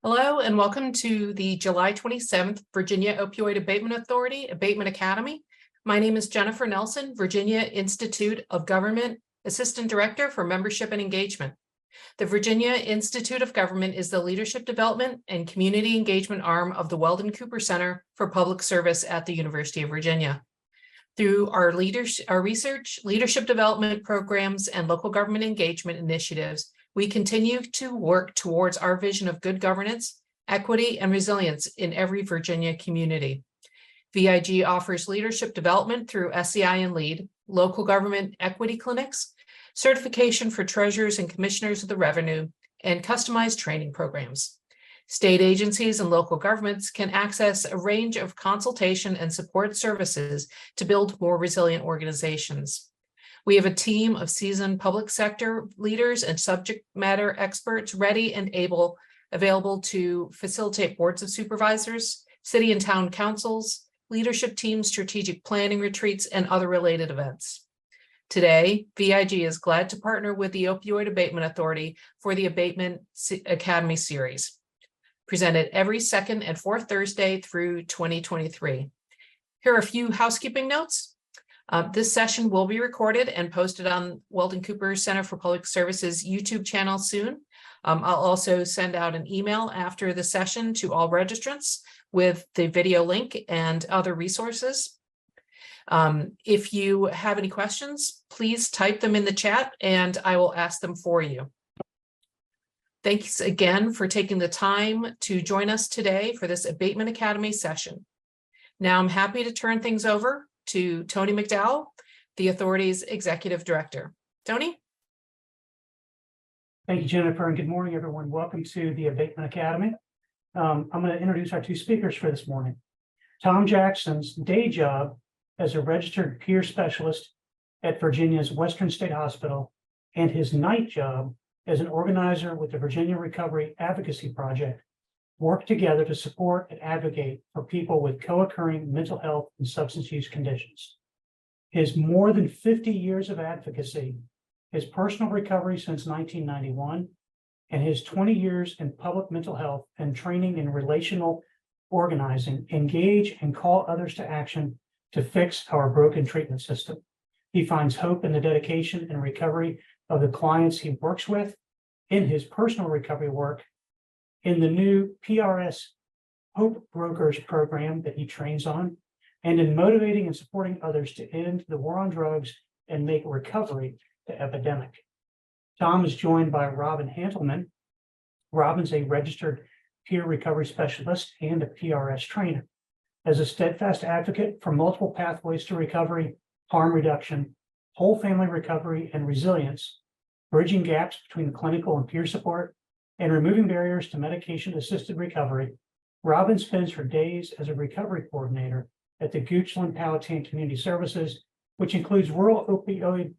Hello and welcome to the July 27th Virginia Opioid Abatement Authority Abatement Academy. My name is Jennifer Nelson, Virginia Institute of Government Assistant Director for Membership and Engagement. The Virginia Institute of Government is the leadership development and community engagement arm of the Weldon Cooper Center for Public Service at the University of Virginia. Through our research, leadership development programs, and local government engagement initiatives, we continue to work towards our vision of good governance, equity, and resilience in every Virginia community. VIG offers leadership development through SEI and LEAD, local government equity clinics, certification for treasurers and commissioners of the revenue, and customized training programs. State agencies and local governments can access a range of consultation and support services to build more resilient organizations. We have a team of seasoned public sector leaders and subject matter experts ready and available to facilitate boards of supervisors, city and town councils, leadership teams, strategic planning retreats, and other related events. Today, VIG is glad to partner with the Opioid Abatement Authority for the Abatement Academy series, presented every second and fourth Thursday through 2023. Here are a few housekeeping notes. This session will be recorded and posted on Weldon Cooper Center for Public Services YouTube channel soon. I'll also send out an email after the session to all registrants with the video link and other resources. If you have any questions, please type them in the chat and I will ask them for you. Thanks again for taking the time to join us today for this Abatement Academy session. Now I'm happy to turn things over to Tony McDowell, the authority's Executive Director. Tony? Thank you, Jennifer, and good morning, everyone. Welcome to the Abatement Academy. I'm going to introduce our two speakers for this morning. Tom Jackson's day job as a registered peer specialist at Virginia's Western State Hospital and his night job as an organizer with the Virginia Recovery Advocacy Project work together to support and advocate for people with co-occurring mental health and substance use conditions. His more than 50 years of advocacy, his personal recovery since 1991, and his 20 years in public mental health and training in relational organizing engage and call others to action to fix our broken treatment system. He finds hope in the dedication and recovery of the clients he works with, in his personal recovery work, in the new PRS Hope Brokers program that he trains on, and in motivating and supporting others to end the war on drugs and make recovery the epidemic. Tom is joined by Robyn Hantelman. Robyn's a registered peer recovery specialist and a PRS trainer. As a steadfast advocate for multiple pathways to recovery, harm reduction, whole family recovery, and resilience, bridging gaps between clinical and peer support, and removing barriers to medication-assisted recovery, Robyn spends her days as a recovery coordinator at the Goochland Powhatan Community Services, which includes rural opioid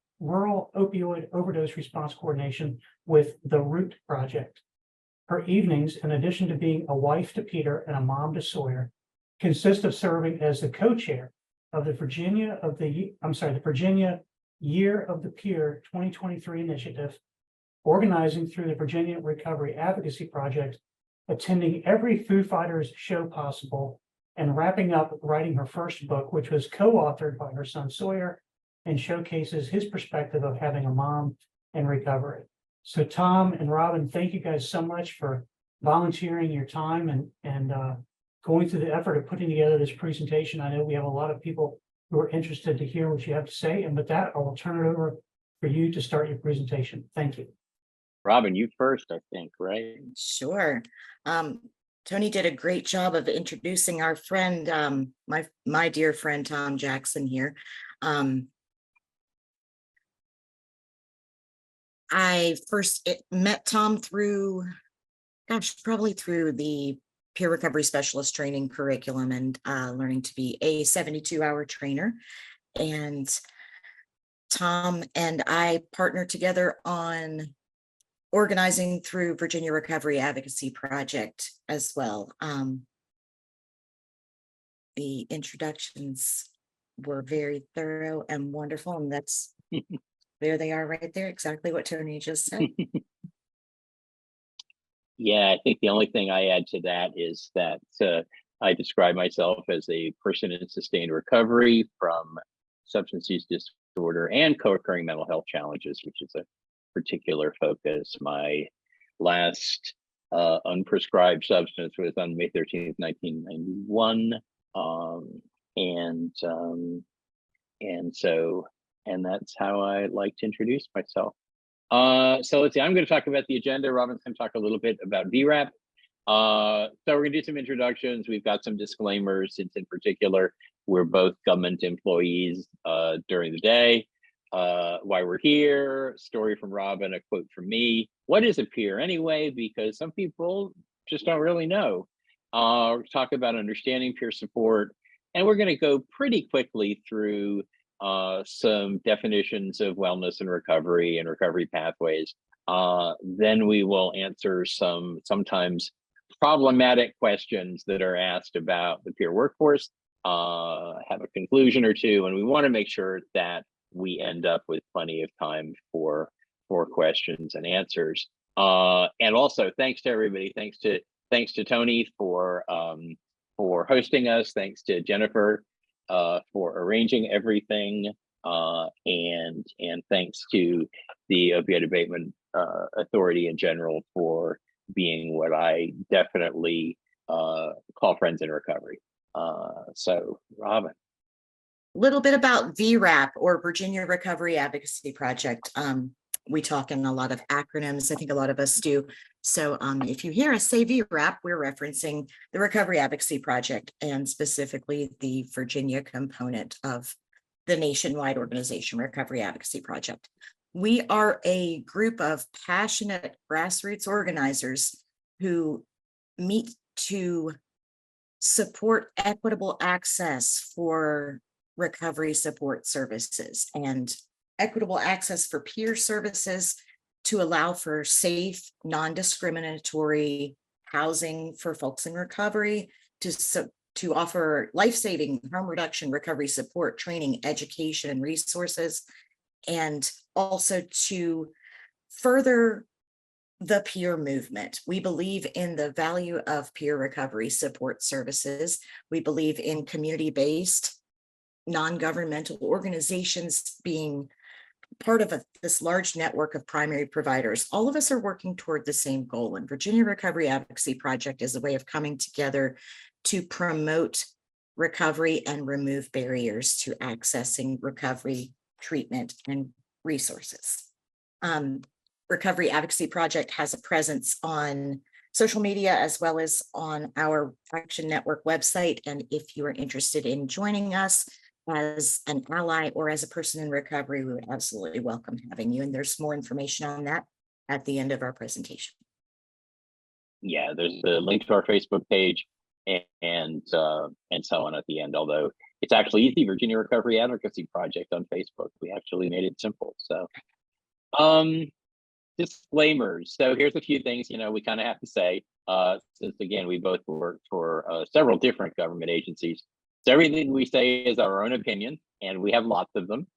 overdose response coordination with the Root Project. Her evenings, in addition to being a wife to Peter and a mom to Sawyer, consist of serving as the co-chair of the Virginia Year of the Peer 2023 initiative, organizing through the Virginia Recovery Advocacy Project, attending every Foo Fighters show possible, and wrapping up writing her first book, which was co-authored by her son Sawyer and showcases his perspective of having a mom in recovery. So Tom and Robyn, thank you guys so much for volunteering your time and going through the effort of putting together this presentation. I know we have a lot of people who are interested to hear what you have to say, and with that, I will turn it over for you to start your presentation. Thank you. Robyn, you first, I think, right? Sure. Tony did a great job of introducing our friend, my dear friend, Tom Jackson here. I first met Tom through, probably through the peer recovery specialist training curriculum and learning to be a 72-hour trainer. And Tom and I partnered together on organizing through Virginia Recovery Advocacy Project as well. The introductions were very thorough and wonderful, and that's there they are right there, exactly what Tony just said. Yeah, I think the only thing I add to that is that I describe myself as a person in sustained recovery from substance use disorder and co-occurring mental health challenges, which is a particular focus. My last unprescribed substance was on May 13th, 1991. And that's how I like to introduce myself. So let's see, I'm going to talk about the agenda. Robyn's going to talk a little bit about VRAP. So we're going to do some introductions. We've got some disclaimers, since in particular, we're both government employees during the day. Why we're here, story from Robyn, a quote from me. What is a peer anyway? Because some people just don't really know. Talk about understanding peer support. And we're going to go pretty quickly through some definitions of wellness and recovery pathways. Then we will answer some sometimes problematic questions that are asked about the peer workforce, have a conclusion or two, and we want to make sure that we end up with plenty of time for questions and answers. And also, thanks to everybody. Thanks to Tony for hosting us. Thanks to Jennifer for arranging everything, and thanks to the Opioid Abatement Authority in general for being what I definitely call friends in recovery. So, Robyn. A little bit about VRAP, or Virginia Recovery Advocacy Project. We talk in a lot of acronyms. I think a lot of us do. So if you hear us say VRAP, we're referencing the Recovery Advocacy Project, and specifically the Virginia component of the nationwide organization, Recovery Advocacy Project. We are a group of passionate grassroots organizers who meet to support equitable access for recovery support services and equitable access for peer services to allow for safe, non-discriminatory housing for folks in recovery, to offer life-saving, harm reduction, recovery support, training, education, and resources, and also to further the peer movement. We believe in the value of peer recovery support services. We believe in community-based, non-governmental organizations being part of this large network of primary providers. All of us are working toward the same goal, and Virginia Recovery Advocacy Project is a way of coming together to promote recovery and remove barriers to accessing recovery, treatment, and resources. Recovery Advocacy Project has a presence on social media as well as on our Action Network website. And if you are interested in joining us as an ally or as a person in recovery, we would absolutely welcome having you. And there's more information on that at the end of our presentation. Yeah, there's a link to our Facebook page and so on at the end, although it's actually easy. Virginia Recovery Advocacy Project on Facebook. We actually made it simple. So disclaimers. So here's a few things, we kind of have to say, since again, we both work for several different government agencies. So everything we say is our own opinion, and we have lots of them.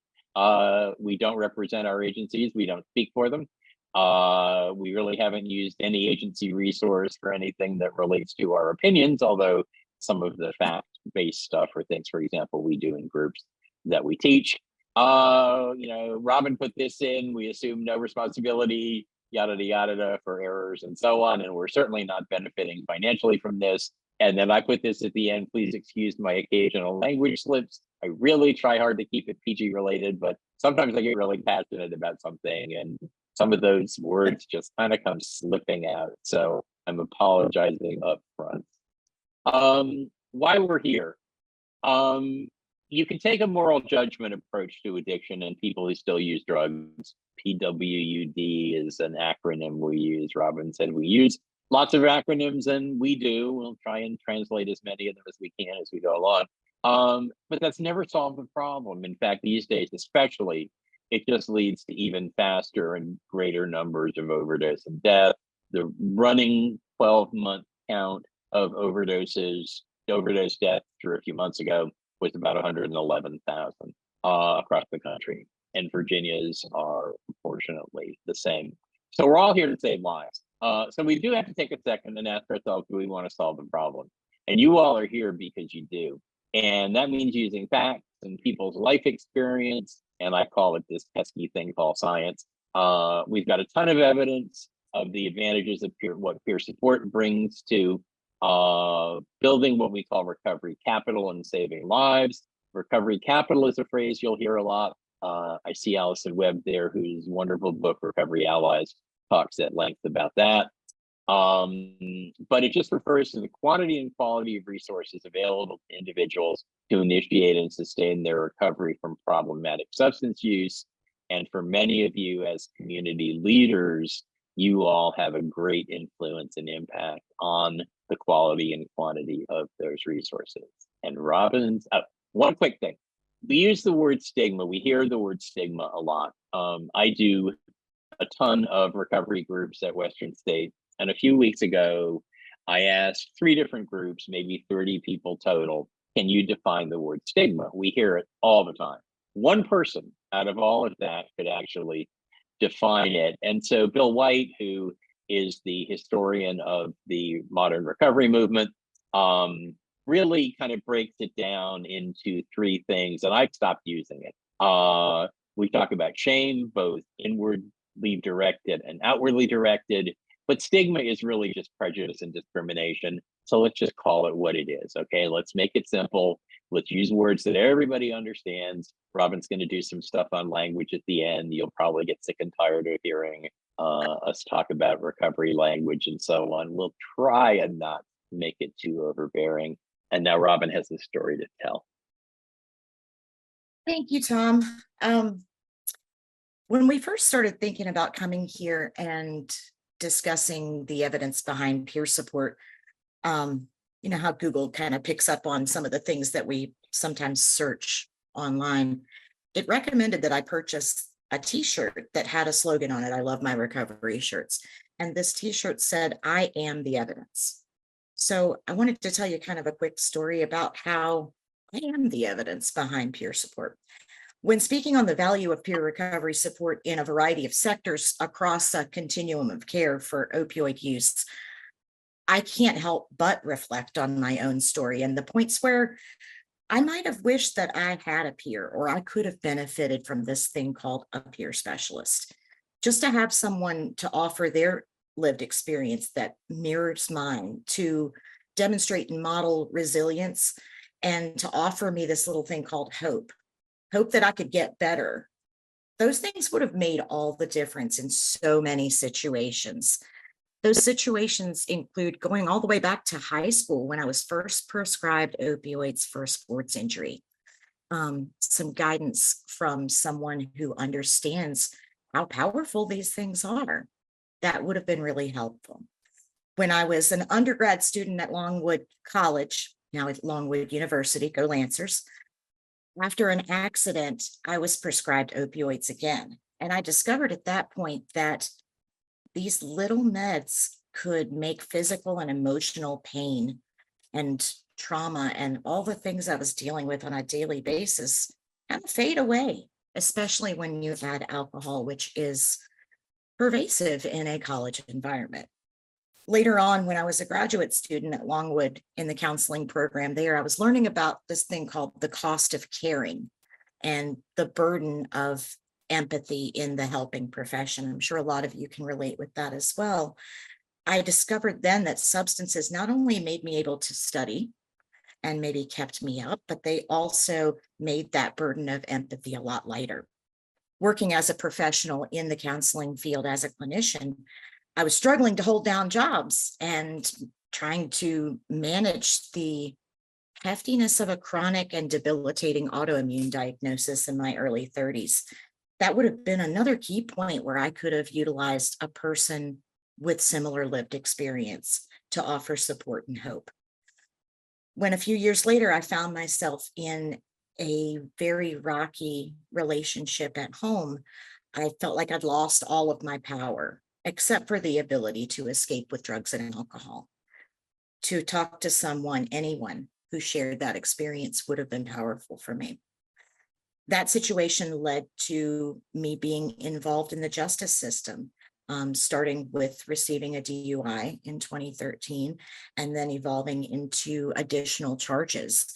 We don't represent our agencies. We don't speak for them. We really haven't used any agency resource for anything that relates to our opinions, although some of the fact-based stuff or things, for example, we do in groups that we teach. Robyn put this in, we assume no responsibility, yada, yada, for errors and so on. And we're certainly not benefiting financially from this. And then I put this at the end, please excuse my occasional language slips. I really try hard to keep it PG related, but sometimes I get really passionate about something and some of those words just kind of come slipping out. So I'm apologizing up front. Why we're here. You can take a moral judgment approach to addiction and people who still use drugs. PWUD is an acronym we use. Robyn said we use lots of acronyms, and we do. We'll try and translate as many of them as we can as we go along. But that's never solved the problem. In fact, these days, especially, it just leads to even faster and greater numbers of overdose and death. The running 12-month count of overdose deaths through a few months ago was about 111,000 across the country. And Virginia's are proportionately the same. So we're all here to save lives. So we do have to take a second and ask ourselves, do we want to solve the problem? And you all are here because you do. And that means using facts and people's life experience. And I call it this pesky thing called science. We've got a ton of evidence of the advantages of what peer support brings to building what we call recovery capital and saving lives. Recovery capital is a phrase you'll hear a lot. I see Allison Webb there, whose wonderful book, Recovery Allies, talks at length about that. But it just refers to the quantity and quality of resources available to individuals to initiate and sustain their recovery from problematic substance use. And for many of you as community leaders, you all have a great influence and impact on the quality and quantity of those resources. And Robyn's, one quick thing. We use the word stigma. We hear the word stigma a lot. I do a ton of recovery groups at Western State. And a few weeks ago, I asked 3 different groups, maybe 30 people total, can you define the word stigma? We hear it all the time. One person out of all of that could actually define it. And so Bill White, who is the historian of the modern recovery movement, really kind of breaks it down into 3 things, and I've stopped using it. We talk about shame, both inwardly directed and outwardly directed, but stigma is really just prejudice and discrimination. So let's just call it what it is, okay? Let's make it simple. Let's use words that everybody understands. Robyn's going to do some stuff on language at the end. You'll probably get sick and tired of hearing us talk about recovery language and so on. We'll try and not make it too overbearing. And now Robyn has a story to tell. Thank you, Tom. When we first started thinking about coming here and discussing the evidence behind peer support, you know how Google kind of picks up on some of the things that we sometimes search online. It recommended that I purchase a t-shirt that had a slogan on it. I love my recovery shirts. And this t-shirt said, I am the evidence. So I wanted to tell you kind of a quick story about how I am the evidence behind peer support. When speaking on the value of peer recovery support in a variety of sectors across a continuum of care for opioid use, I can't help but reflect on my own story and the points where I might have wished that I had a peer, or I could have benefited from this thing called a peer specialist. Just to have someone to offer their lived experience that mirrors mine, to demonstrate and model resilience, and to offer me this little thing called hope that I could get better. Those things would have made all the difference in so many situations. Those situations include going all the way back to high school when I was first prescribed opioids for a sports injury. Some guidance from someone who understands how powerful these things are. That would have been really helpful. When I was an undergrad student at Longwood College, now at Longwood University, go Lancers, after an accident, I was prescribed opioids again. And I discovered at that point that these little meds could make physical and emotional pain and trauma and all the things I was dealing with on a daily basis kind of fade away, especially when you add alcohol, which is pervasive in a college environment. Later on, when I was a graduate student at Longwood in the counseling program there, I was learning about this thing called the cost of caring and the burden of empathy in the helping profession. I'm sure a lot of you can relate with that as well. I discovered then that substances not only made me able to study and maybe kept me up, but they also made that burden of empathy a lot lighter. Working as a professional in the counseling field as a clinician, I was struggling to hold down jobs and trying to manage the heftiness of a chronic and debilitating autoimmune diagnosis in my early 30s. That would have been another key point where I could have utilized a person with similar lived experience to offer support and hope. When a few years later, I found myself in a very rocky relationship at home, I felt like I'd lost all of my power, except for the ability to escape with drugs and alcohol. To talk to someone, anyone who shared that experience would have been powerful for me. That situation led to me being involved in the justice system, starting with receiving a DUI in 2013 and then evolving into additional charges.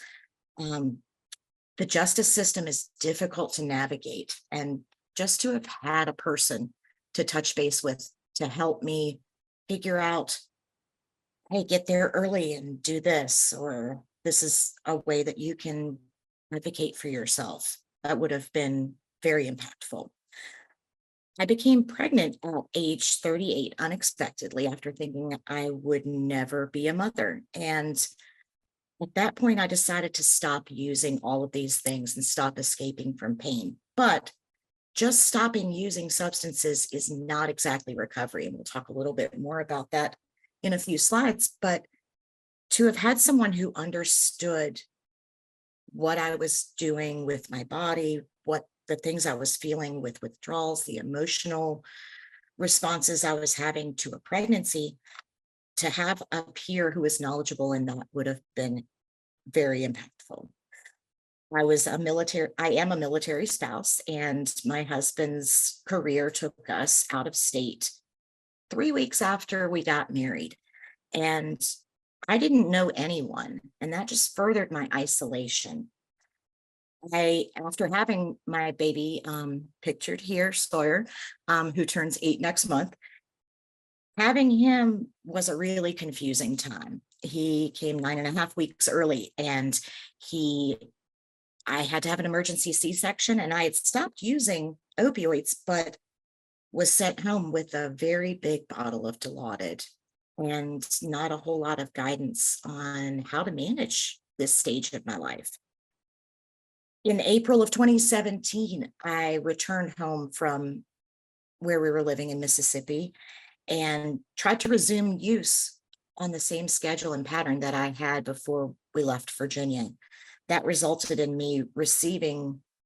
The justice system is difficult to navigate, and just to have had a person to touch base with to help me figure out, hey, get there early and do this, or this is a way that you can advocate for yourself. That would have been very impactful. I became pregnant at age 38 unexpectedly after thinking I would never be a mother. And at that point, I decided to stop using all of these things and stop escaping from pain. But just stopping using substances is not exactly recovery. And we'll talk a little bit more about that in a few slides. But to have had someone who understood what I was doing with my body, what the things I was feeling with withdrawals, the emotional responses I was having to a pregnancy, to have a peer who was knowledgeable in that would have been very impactful. I am a military spouse, and my husband's career took us out of state 3 weeks after we got married. And I didn't know anyone, and that just furthered my isolation. After having my baby, pictured here, Sawyer, who turns 8 next month, having him was a really confusing time. He came 9.5 weeks early, and I had to have an emergency C-section, and I had stopped using opioids, but was sent home with a very big bottle of Dilaudid and not a whole lot of guidance on how to manage this stage of my life. In April of 2017, I returned home from where we were living in Mississippi and tried to resume use on the same schedule and pattern that I had before we left Virginia. That resulted in me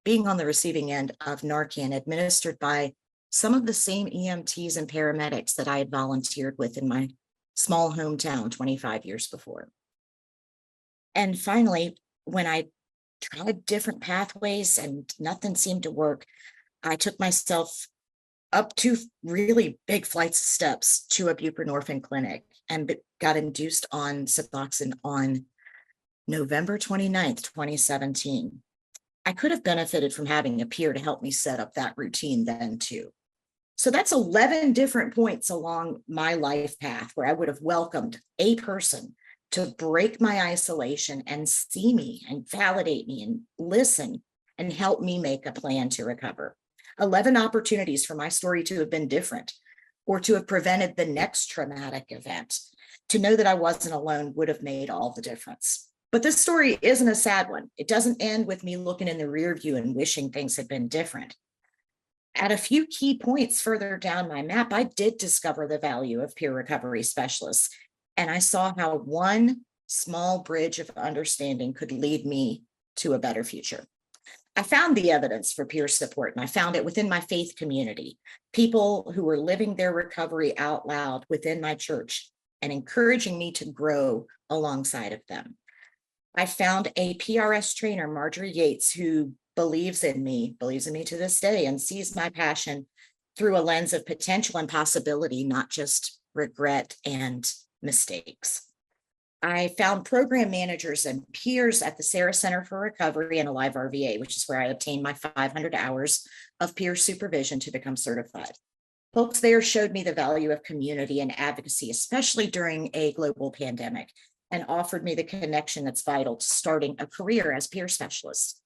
being on the receiving end of Narcan administered by some of the same EMTs and paramedics that I had volunteered with in my small hometown 25 years before. And finally, when I tried different pathways and nothing seemed to work, I took myself up 2 really big flights of steps to a buprenorphine clinic and got induced on Suboxone on November 29th, 2017. I could have benefited from having a peer to help me set up that routine then too. So that's 11 different points along my life path where I would have welcomed a person to break my isolation and see me and validate me and listen and help me make a plan to recover. 11 opportunities for my story to have been different or to have prevented the next traumatic event. To know that I wasn't alone would have made all the difference. But this story isn't a sad one. It doesn't end with me looking in the rear view and wishing things had been different. At a few key points further down my map, I did discover the value of peer recovery specialists. And I saw how one small bridge of understanding could lead me to a better future. I found the evidence for peer support, and I found it within my faith community, people who were living their recovery out loud within my church and encouraging me to grow alongside of them. I found a PRS trainer, Marjorie Yates, who believes in me to this day, and sees my passion through a lens of potential and possibility, not just regret and mistakes. I found program managers and peers at the Sarah Center for Recovery and Alive RVA, which is where I obtained my 500 hours of peer supervision to become certified. Folks there showed me the value of community and advocacy, especially during a global pandemic, and offered me the connection that's vital to starting a career as peer specialist.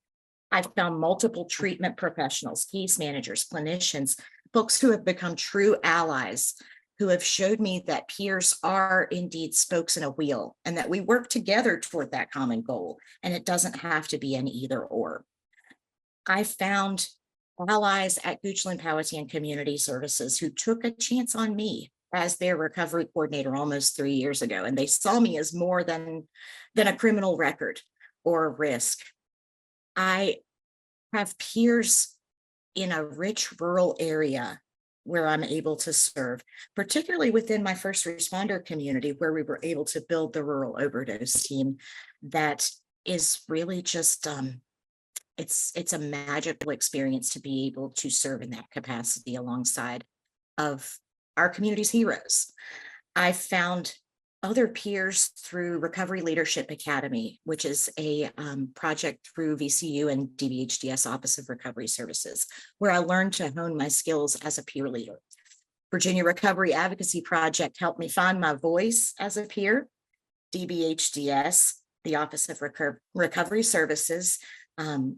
I've found multiple treatment professionals, case managers, clinicians, folks who have become true allies, who have showed me that peers are indeed spokes in a wheel and that we work together toward that common goal. And it doesn't have to be an either or. I found allies at Goochland Powhatan Community Services who took a chance on me as their recovery coordinator almost 3 years ago. And they saw me as more than a criminal record or a risk. I have peers in a rich rural area where I'm able to serve, particularly within my first responder community, where we were able to build the rural overdose team. That is really just, it's a magical experience to be able to serve in that capacity alongside of our community's heroes. I found other peers through Recovery Leadership Academy, which is a project through VCU and DBHDS Office of Recovery Services, where I learned to hone my skills as a peer leader. Virginia Recovery Advocacy Project helped me find my voice as a peer. DBHDS, the Office of Recovery Services,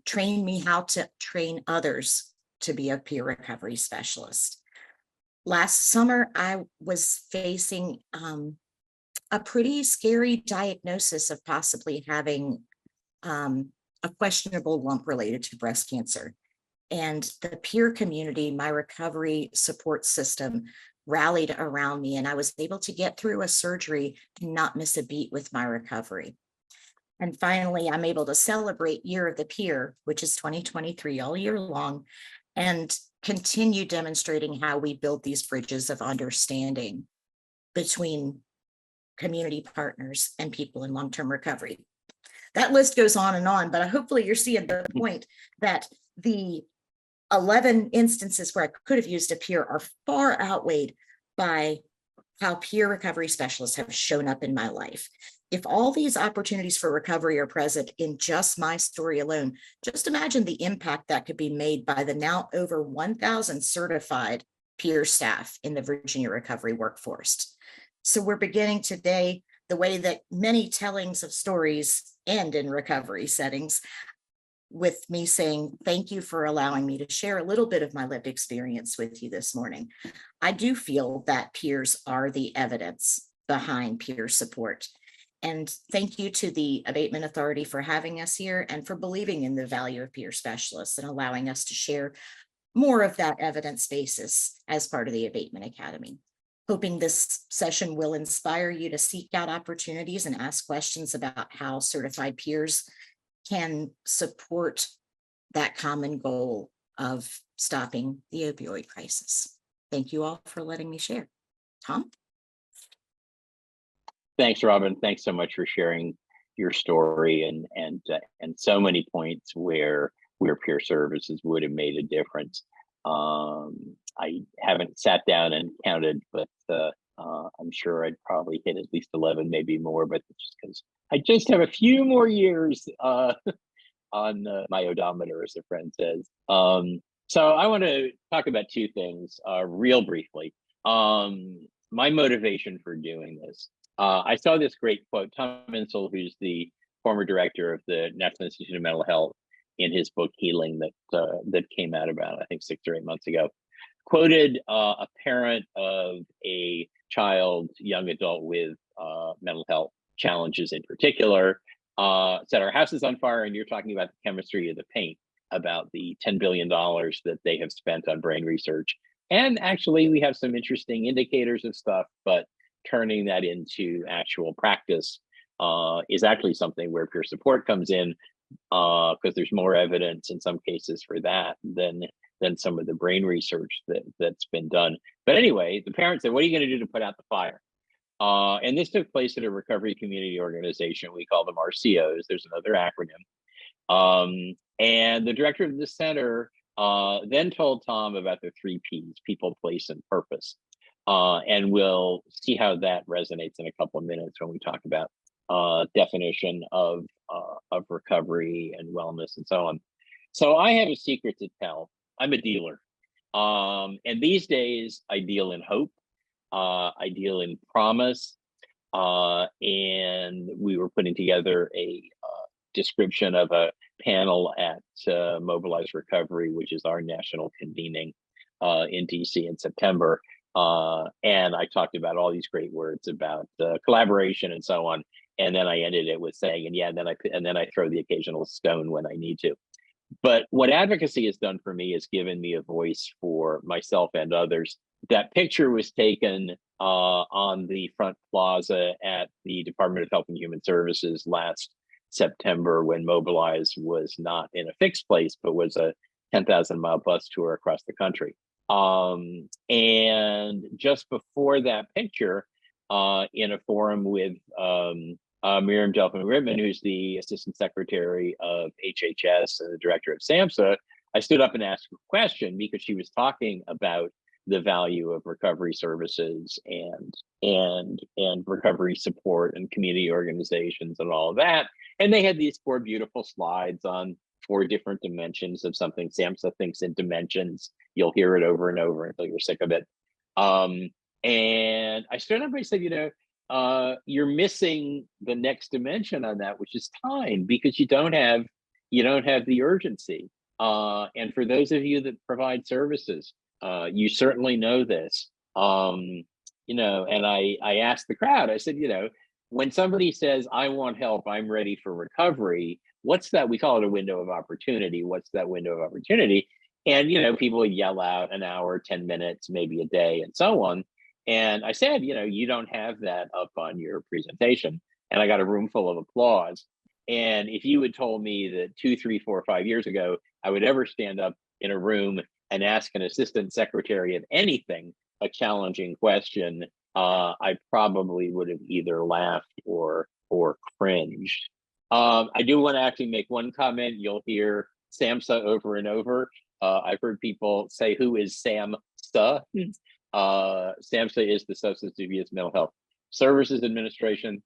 trained me how to train others to be a peer recovery specialist. Last summer, I was facing a pretty scary diagnosis of possibly having a questionable lump related to breast cancer. And the peer community, my recovery support system, rallied around me, and I was able to get through a surgery and not miss a beat with my recovery. And finally, I'm able to celebrate Year of the Peer, which is 2023 all year long, and continue demonstrating how we build these bridges of understanding between community partners and people in long-term recovery. That list goes on, but hopefully you're seeing the point that the 11 instances where I could have used a peer are far outweighed by how peer recovery specialists have shown up in my life. If all these opportunities for recovery are present in just my story alone, just imagine the impact that could be made by the now over 1,000 certified peer staff in the Virginia recovery workforce. So we're beginning today the way that many tellings of stories end in recovery settings, with me saying, thank you for allowing me to share a little bit of my lived experience with you this morning. I do feel that peers are the evidence behind peer support. And thank you to the Abatement Authority for having us here and for believing in the value of peer specialists and allowing us to share more of that evidence basis as part of the Abatement Academy. Hoping this session will inspire you to seek out opportunities and ask questions about how certified peers can support that common goal of stopping the opioid crisis. Thank you all for letting me share. Tom? Thanks, Robyn. Thanks so much for sharing your story and so many points where peer services would have made a difference. I haven't sat down and counted, but I'm sure I'd probably hit at least 11, maybe more, but just because I just have a few more years on my odometer, as a friend says. So I want to talk about two things real briefly. My motivation for doing this. I saw this great quote. Tom Insel, who's the former director of the National Institute of Mental Health, in his book Healing that came out about, I think, 6 or 8 months ago, quoted a parent of a child, young adult with mental health challenges in particular, said, our house is on fire and you're talking about the chemistry of the paint, about the $10 billion that they have spent on brain research. And actually, we have some interesting indicators of stuff, but turning that into actual practice is actually something where peer support comes in, because there's more evidence in some cases for that than some of the brain research that's been done. But anyway, the parents said, what are you going to do to put out the fire? And this took place at a recovery community organization. We call them RCOs. There's another acronym. And the director of the center then told Tom about the 3 Ps, people, place, and purpose. And we'll see how that resonates in a couple of minutes when we talk about definition of recovery and wellness and so on. So I have a secret to tell. I'm a dealer. And these days I deal in hope. I deal in promise. And we were putting together a description of a panel at Mobilize Recovery, which is our national convening in DC in September. And I talked about all these great words about collaboration and so on. And then I ended it with saying, and then I throw the occasional stone when I need to. But what advocacy has done for me is given me a voice for myself and others. That picture was taken on the front plaza at the Department of Health and Human Services last September, when Mobilize was not in a fixed place, but was a 10,000-mile bus tour across the country. And just before that picture, in a forum with Miriam Delphin-Rittman, who's the Assistant Secretary of HHS and the Director of SAMHSA, I stood up and asked a question because she was talking about the value of recovery services and recovery support and community organizations and all of that. And they had these 4 beautiful slides on 4 different dimensions of something. SAMHSA thinks in dimensions. You'll hear it over and over until you're sick of it. And I stood up and I said, you're missing the next dimension on that, which is time, because you don't have the urgency. And for those of you that provide services, you certainly know this. And I asked the crowd, I said, when somebody says, I want help, I'm ready for recovery, what's that? We call it a window of opportunity. What's that window of opportunity? And, people yell out an hour, 10 minutes, maybe a day, and so on. And I said, you don't have that up on your presentation. And I got a room full of applause. And if you had told me that 2, 3, 4, 5 years ago, I would ever stand up in a room and ask an assistant secretary of anything a challenging question, I probably would have either laughed or cringed. I do want to actually make one comment. You'll hear SAMHSA over and over. I've heard people say, who is SAMHSA? SAMHSA is the Substance Abuse Mental Health Services Administration.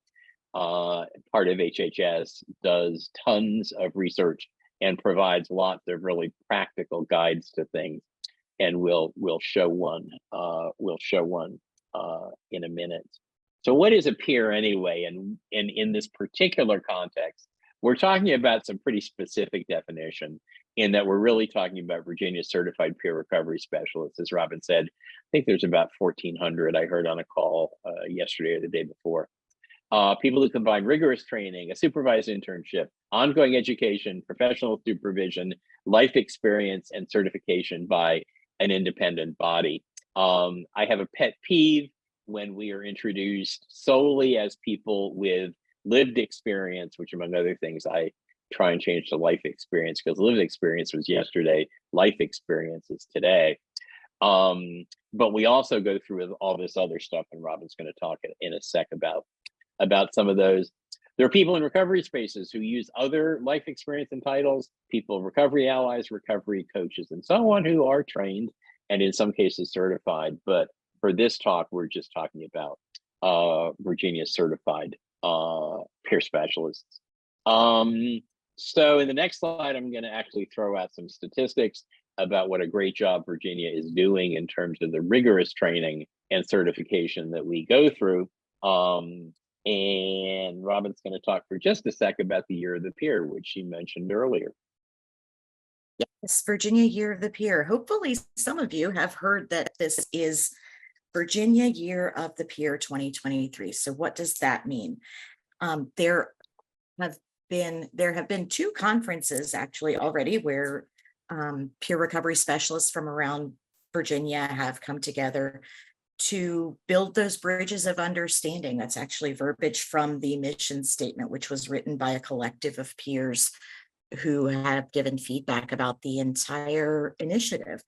Part of HHS, does tons of research and provides lots of really practical guides to things. And we'll show one. In a minute. So what is a peer anyway? And in this particular context, we're talking about some pretty specific definition, in that we're really talking about Virginia certified peer recovery specialists. As Robyn said, I think there's about 1,400 I heard on a call yesterday or the day before. People who combine rigorous training, a supervised internship, ongoing education, professional supervision, life experience, and certification by an independent body. I have a pet peeve when we are introduced solely as people with lived experience, which among other things, I try and change to life experience, because lived experience was yesterday, life experience is today. But we also go through all this other stuff, and Robyn's going to talk in a sec about some of those. There are people in recovery spaces who use other life experience and titles, people, recovery allies, recovery coaches, and so on, who are trained and in some cases certified. But for this talk, we're just talking about Virginia certified peer specialists. So in the next slide, I'm going to actually throw out some statistics about what a great job Virginia is doing in terms of the rigorous training and certification that we go through. And Robyn's going to talk for just a sec about the Year of the Peer, which she mentioned earlier. Yes, Virginia Year of the Peer. Hopefully some of you have heard that this is Virginia Year of the Peer 2023. So what does that mean? There have been 2 conferences actually already where peer recovery specialists from around Virginia have come together to build those bridges of understanding. That's actually verbiage from the mission statement, which was written by a collective of peers who have given feedback about the entire initiative.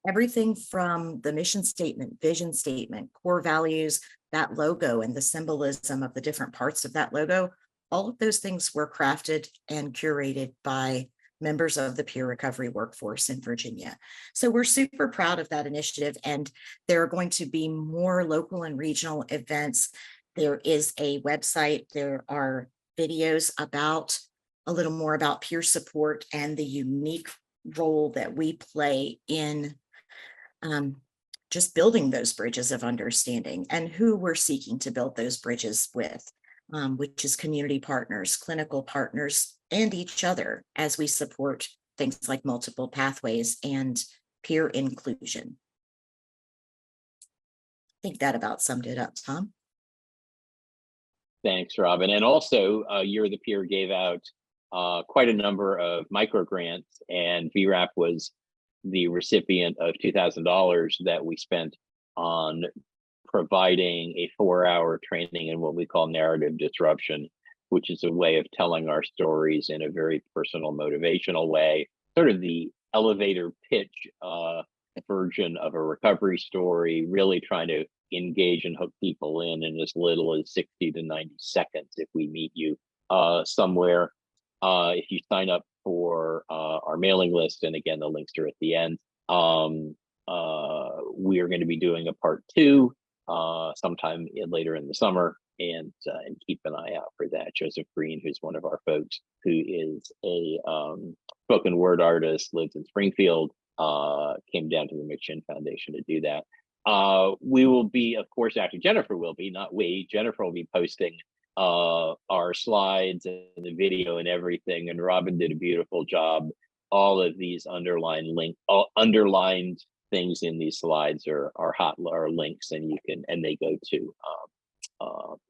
Everything from the mission statement, vision statement, core values, that logo and the symbolism of the different parts of that logo, all of those things were crafted and curated by members of the peer recovery workforce in Virginia. So we're super proud of that initiative, and there are going to be more local and regional events. There is a website, there are videos about a little more about peer support and the unique role that we play in just building those bridges of understanding, and who we're seeking to build those bridges with, which is community partners, clinical partners, and each other as we support things like multiple pathways and peer inclusion. I think that about summed it up, Tom. Thanks, Robyn. And also, Year of the Peer gave out quite a number of micro grants, and VRAP was the recipient of $2,000 that we spent on providing a 4-hour training in what we call narrative disruption, which is a way of telling our stories in a very personal, motivational way, sort of the elevator pitch version of a recovery story, really trying to engage and hook people in as little as 60 to 90 seconds if we meet you somewhere. If you sign up for our mailing list, and again, the links are at the end, we are going to be doing a part 2 sometime later in the summer, and keep an eye out for that. Joseph Green, who's one of our folks, who is a spoken word artist, lives in Springfield, came down to the McShin Foundation to do that. We will be, of course, actually Jennifer will be, not we, Jennifer will be posting our slides and the video and everything, and Robyn did a beautiful job. All of these underlined things in these slides are links, and you can, and they go to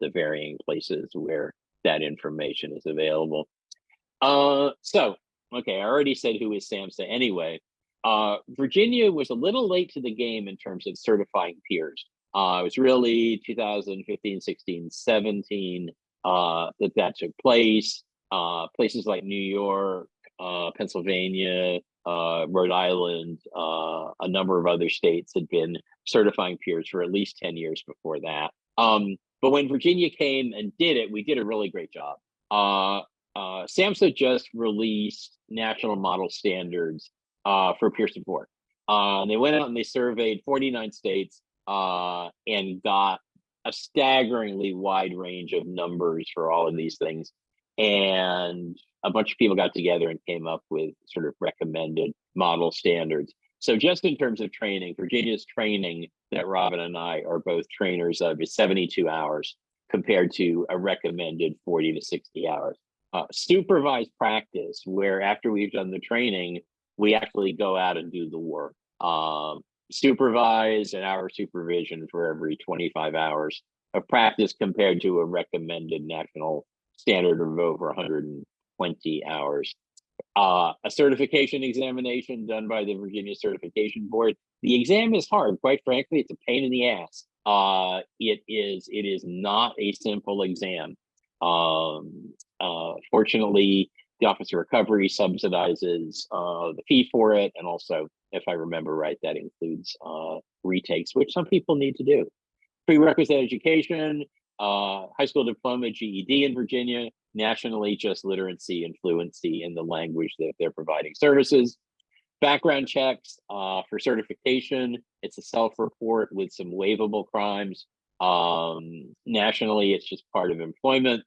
the varying places where that information is available. So, okay, I already said who is SAMHSA anyway. Virginia was a little late to the game in terms of certifying peers. It was really 2015, 16, 17 that took place. Places like New York, Pennsylvania, Rhode Island, a number of other states had been certifying peers for at least 10 years before that. But when Virginia came and did it, we did a really great job. SAMHSA just released national model standards for peer support. They went out and they surveyed 49 states and got a staggeringly wide range of numbers for all of these things. And a bunch of people got together and came up with sort of recommended model standards. So just in terms of training, Virginia's training that Robyn and I are both trainers of is 72 hours compared to a recommended 40 to 60 hours. Supervised practice, where after we've done the training, we actually go out and do the work. Supervise an hour supervision for every 25 hours of practice compared to a recommended national standard of over 120 hours. A certification examination done by the Virginia Certification Board. The exam is hard, quite frankly, it's a pain in the ass. It is not a simple exam. Fortunately, the Office of Recovery subsidizes the fee for it, and also, if I remember right, that includes retakes, which some people need to do. Prerequisite education, high school diploma, GED in Virginia, nationally just literacy and fluency in the language that they're providing services. Background checks for certification, it's a self-report with some waivable crimes. Nationally, it's just part of employment.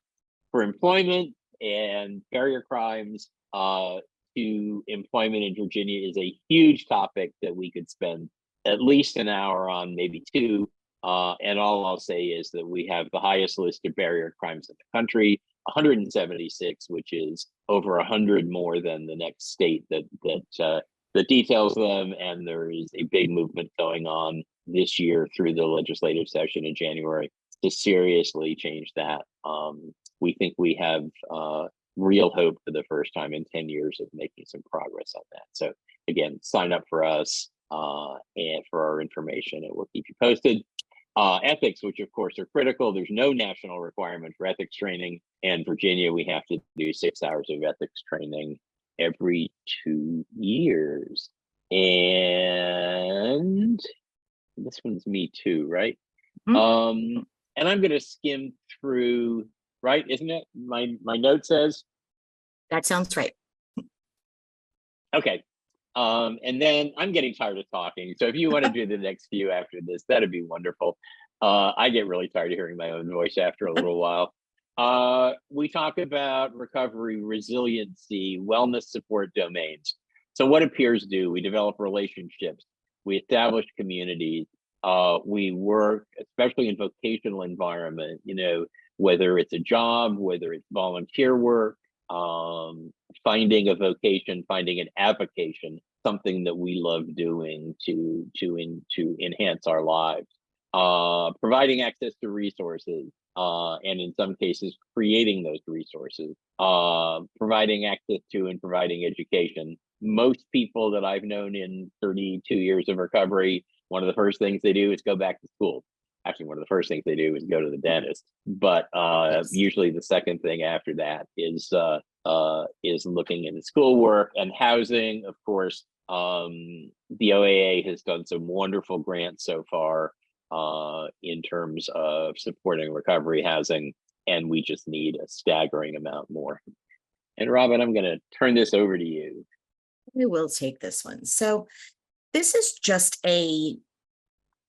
For employment and barrier crimes to employment in Virginia is a huge topic that we could spend at least an hour on, maybe 2. And all I'll say is that we have the highest list of barrier crimes in the country, 176, which is over 100 more than the next state that details them. And there is a big movement going on this year through the legislative session in January to seriously change that. We think we have real hope for the first time in 10 years of making some progress on that. So again, sign up for us and for our information, and we'll keep you posted. Ethics, which of course are critical. There's no national requirement for ethics training. And Virginia, we have to do 6 hours of ethics training every 2 years. And this one's me too, right? Mm-hmm. And I'm going to skim through, right? Isn't it? My note says. That sounds right. Okay. And then I'm getting tired of talking. So if you want to do the next few after this, that'd be wonderful. I get really tired of hearing my own voice after a little while. We talk about recovery, resiliency, wellness support domains. So what do peers do? We develop relationships. We establish communities. We work, especially in vocational environment, whether it's a job, whether it's volunteer work, finding a vocation, finding an avocation, something that we love doing to enhance our lives, providing access to resources, and in some cases creating those resources, providing access to and providing education. Most people that I've known in 32 years of recovery, one of the first things they do is go back to school. Actually, one of the first things they do is go to the dentist. But yes. Usually the second thing after that is looking into schoolwork and housing. Of course, the OAA has done some wonderful grants so far in terms of supporting recovery housing, and we just need a staggering amount more. And Robyn, I'm going to turn this over to you. I will take this one. So This is just a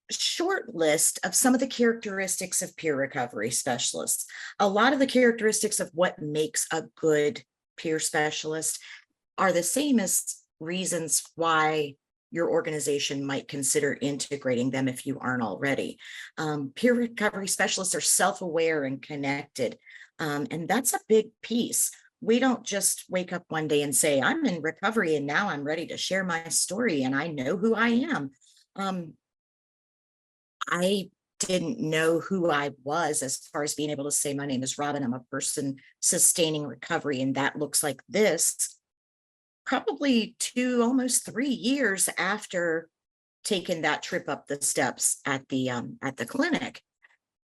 short list of some of the characteristics of peer recovery specialists. A lot of the characteristics of what makes a good peer specialist are the same as reasons why your organization might consider integrating them if you aren't already. Peer recovery specialists are self-aware and connected, and that's a big piece. We don't just wake up one day and say, I'm in recovery and now I'm ready to share my story and I know who I am. I didn't know who I was as far as being able to say, my name is Robyn, I'm a person sustaining recovery, and that looks like this, probably 2, almost 3 years after taking that trip up the steps at the clinic.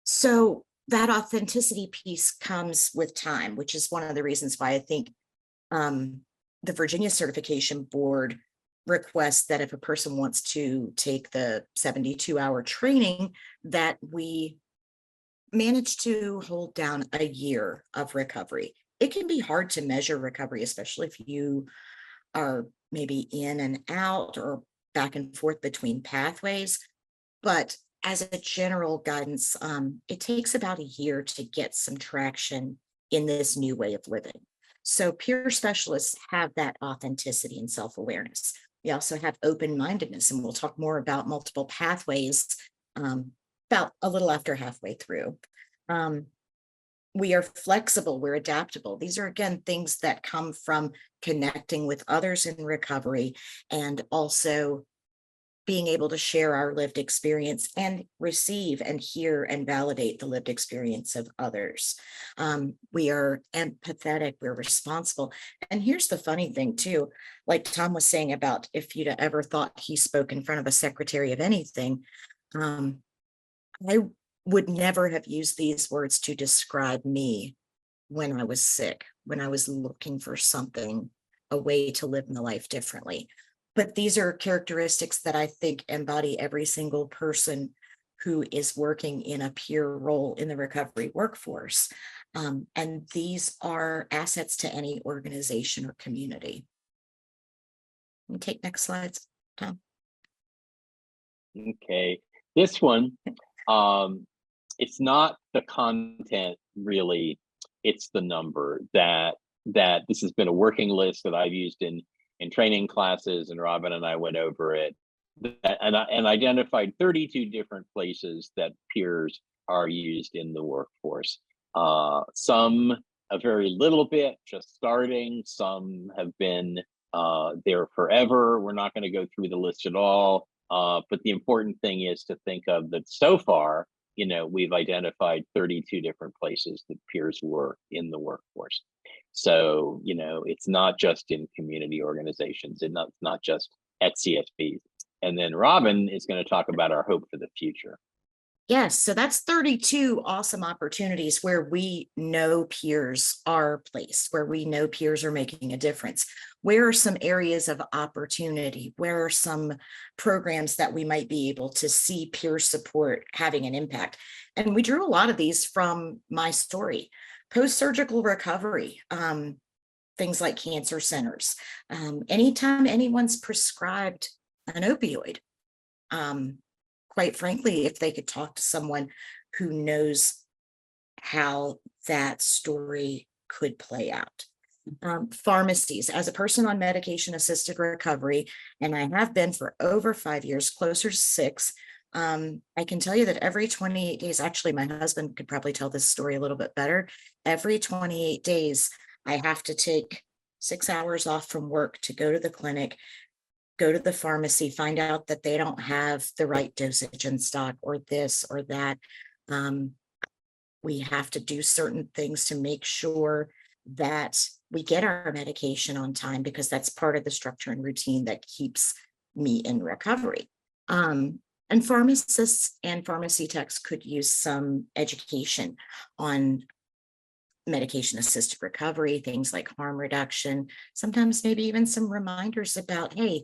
So that authenticity piece comes with time, which is one of the reasons why I think the Virginia Certification Board requests that if a person wants to take the 72-hour training, that we manage to hold down a year of recovery. It can be hard to measure recovery, especially if you are maybe in and out or back and forth between pathways. But as a general guidance, it takes about a year to get some traction in this new way of living. So peer specialists have that authenticity and self-awareness. We also have open-mindedness, and we'll talk more about multiple pathways about a little after halfway through. We are flexible, we're adaptable. These are, again, things that come from connecting with others in recovery and also being able to share our lived experience and receive and hear and validate the lived experience of others. We are empathetic, we're responsible. And here's the funny thing too, like Tom was saying about if you'd ever thought he spoke in front of a secretary of anything, I would never have used these words to describe me when I was sick, when I was looking for something, a way to live my life differently. But these are characteristics that I think embody every single person who is working in a peer role in the recovery workforce. And these are assets to any organization or community. Take next slides, Tom. Okay, this one, it's not the content really, it's the number that this has been a working list that I've used in training classes, and Robyn and I went over it and identified 32 different places that peers are used in the workforce. Some a very little bit, just starting. Some have been there forever. We're not going to go through the list at all. But the important thing is to think of that so far, we've identified 32 different places that peers work in the workforce. So, it's not just in community organizations, and not just at CSBs. And then Robyn is going to talk about our hope for the future. Yes, so that's 32 awesome opportunities where we know peers are placed, where we know peers are making a difference. Where are some areas of opportunity? Where are some programs that we might be able to see peer support having an impact? And we drew a lot of these from my story. Post-surgical recovery, things like cancer centers. Anytime anyone's prescribed an opioid, quite frankly, if they could talk to someone who knows how that story could play out. Pharmacies, as a person on medication-assisted recovery, and I have been for over 5 years, closer to 6, I can tell you that every 28 days, actually, my husband could probably tell this story a little bit better. Every 28 days, I have to take 6 hours off from work to go to the clinic, go to the pharmacy, find out that they don't have the right dosage in stock or this or that. We have to do certain things to make sure that we get our medication on time, because that's part of the structure and routine that keeps me in recovery. And pharmacists and pharmacy techs could use some education on medication-assisted recovery, things like harm reduction, sometimes maybe even some reminders about, hey,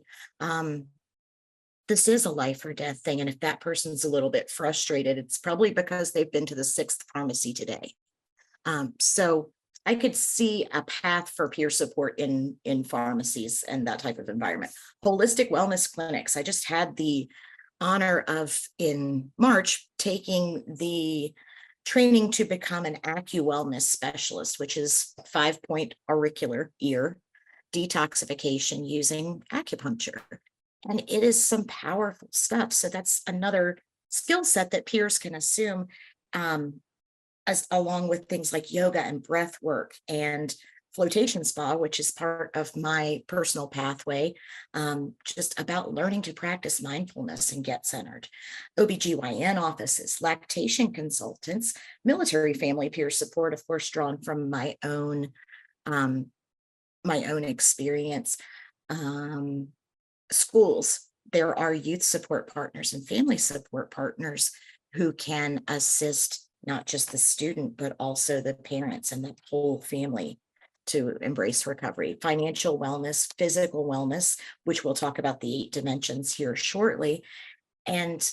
this is a life or death thing. And if that person's a little bit frustrated, it's probably because they've been to the 6th pharmacy today. So I could see a path for peer support in pharmacies and that type of environment. Holistic wellness clinics. I just had the honor of, in March, taking the training to become an AccuWellness specialist, which is 5-point auricular ear detoxification using acupuncture. And it is some powerful stuff. So that's another skill set that peers can assume, as along with things like yoga and breath work and flotation spa, which is part of my personal pathway, just about learning to practice mindfulness and get centered. OBGYN offices, lactation consultants, military family peer support, of course, drawn from my own experience. Schools, there are youth support partners and family support partners who can assist not just the student, but also the parents and the whole family to embrace recovery. Financial wellness, physical wellness, which we'll talk about the 8 dimensions here shortly. And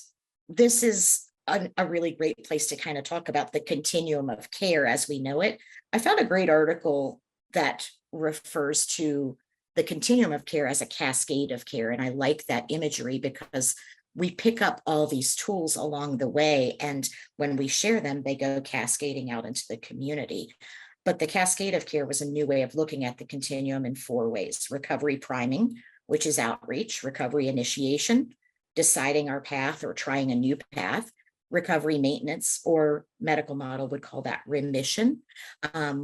this is a really great place to kind of talk about the continuum of care as we know it. I found a great article that refers to the continuum of care as a cascade of care. And I like that imagery because we pick up all these tools along the way, and when we share them, they go cascading out into the community. But the cascade of care was a new way of looking at the continuum in 4 ways: recovery priming, which is outreach; recovery initiation, deciding our path or trying a new path; recovery maintenance, or medical model would call that remission,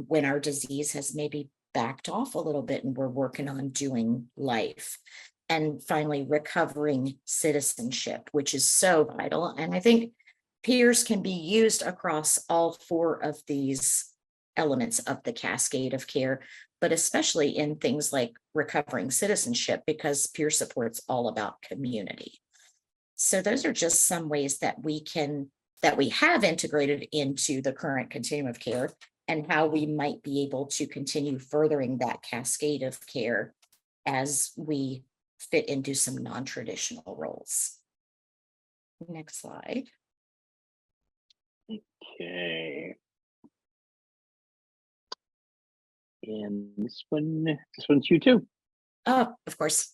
when our disease has maybe backed off a little bit and we're working on doing life. And finally, recovering citizenship, which is so vital. And I think peers can be used across all 4 of these elements of the cascade of care, but especially in things like recovering citizenship, because peer support's all about community. So those are just some ways that we have integrated into the current continuum of care, and how we might be able to continue furthering that cascade of care as we fit into some non-traditional roles. Next slide. Okay. And this one's you too. Oh, of course.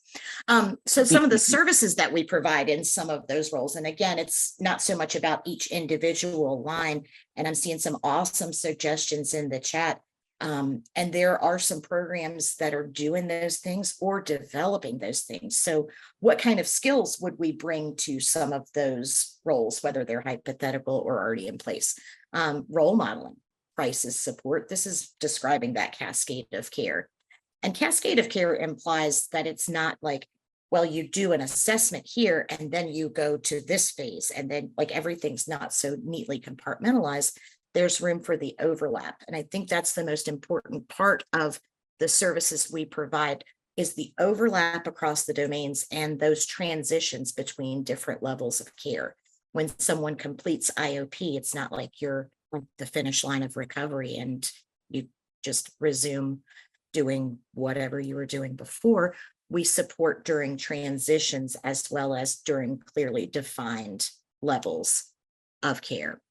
So some of the services that we provide in some of those roles, and again, it's not so much about each individual line, and I'm seeing some awesome suggestions in the chat. And there are some programs that are doing those things or developing those things. So what kind of skills would we bring to some of those roles, whether they're hypothetical or already in place? Role modeling, crisis support. This is describing that cascade of care. And cascade of care implies that it's not like, well, you do an assessment here and then you go to this phase, and then like everything's not so neatly compartmentalized. There's room for the overlap. And I think that's the most important part of the services we provide, is the overlap across the domains and those transitions between different levels of care. When someone completes IOP, it's not like you're at the finish line of recovery and you just resume doing whatever you were doing before. We support during transitions as well as during clearly defined levels of care.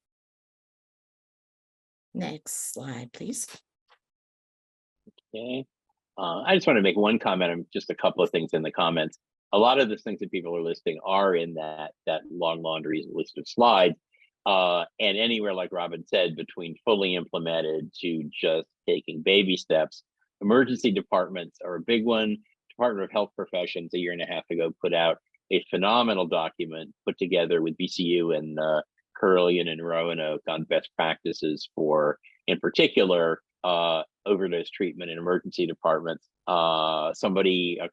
Next slide, please. Okay. I just want to make one comment on just a couple of things in the comments. A lot of the things that people are listing are in that long laundry list of slides. And anywhere, like Robyn said, between fully implemented to just taking baby steps, emergency departments are a big one. Department of Health Professions a year and a half ago put out a phenomenal document put together with BCU and Curlian and Roanoke on best practices for, in particular, overdose treatment in emergency departments. A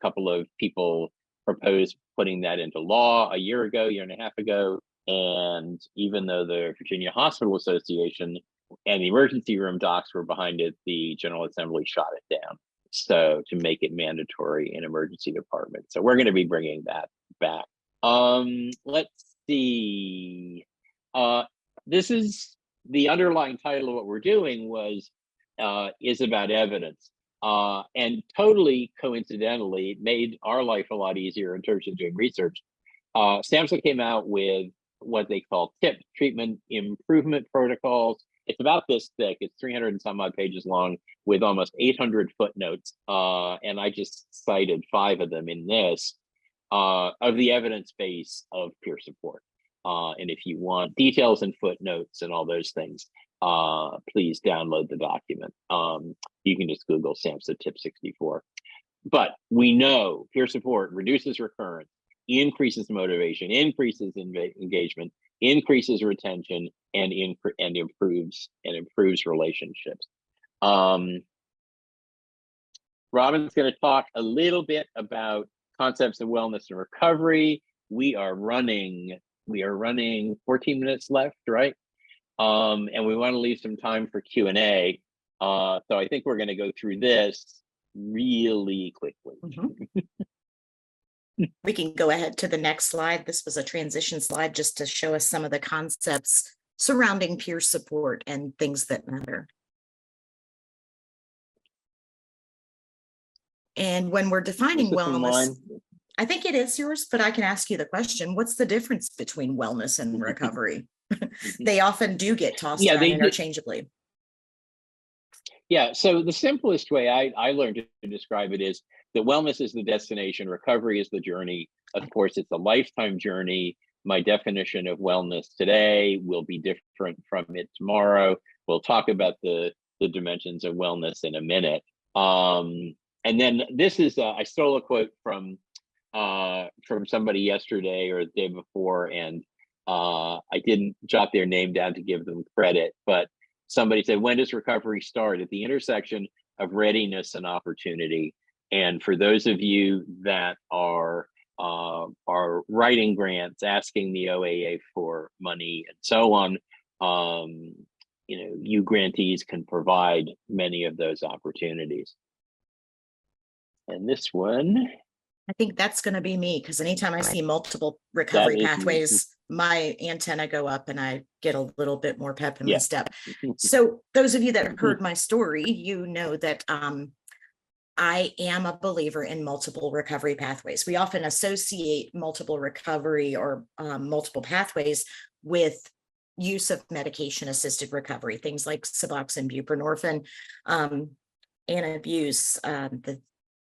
couple of people proposed putting that into law a year and a half ago. And even though the Virginia Hospital Association and the emergency room docs were behind it, the General Assembly shot it down. So to make it mandatory in emergency departments. So we're going to be bringing that back. Let's see. This is the underlying title of what we're doing is about evidence. And totally coincidentally, it made our life a lot easier in terms of doing research. SAMHSA came out with what they call TIP, treatment improvement protocols, it's about this thick. It's 300 and some odd pages long with almost 800 footnotes. And I just cited 5 of them in this of the evidence base of peer support. And if you want details and footnotes and all those things, please download the document. You can just Google SAMHSA tip 64. But we know peer support reduces recurrence, increases motivation, increases engagement, increases retention, and improves relationships. Robyn's going to talk a little bit about concepts of wellness and recovery. We are running 14 minutes left, right? And we want to leave some time for Q&A. So I think we're going to go through this really quickly. We can go ahead to the next slide. This was a transition slide just to show us some of the concepts surrounding peer support and things that matter. And when we're defining wellness, I think it is yours, but I can ask you the question, what's the difference between wellness and recovery? They often do get tossed around interchangeably. Yeah, so the simplest way I learned to describe it is that wellness is the destination, recovery is the journey. Of course, it's a lifetime journey. My definition of wellness today will be different from it tomorrow. We'll talk about the dimensions of wellness in a minute. And then this is, I stole a quote from somebody yesterday or the day before, and I didn't jot their name down to give them credit, but somebody said, when does recovery start? At the intersection of readiness and opportunity. And for those of you that are writing grants, asking the OAA for money and so on, you grantees can provide many of those opportunities. And this one, I think that's going to be me, because anytime I see multiple recovery pathways, my antenna go up and I get a little bit more pep in my step. So those of you that have heard my story, you know that I am a believer in multiple recovery pathways. We often associate multiple recovery or multiple pathways with use of medication-assisted recovery, things like Suboxone, buprenorphine, and abuse, the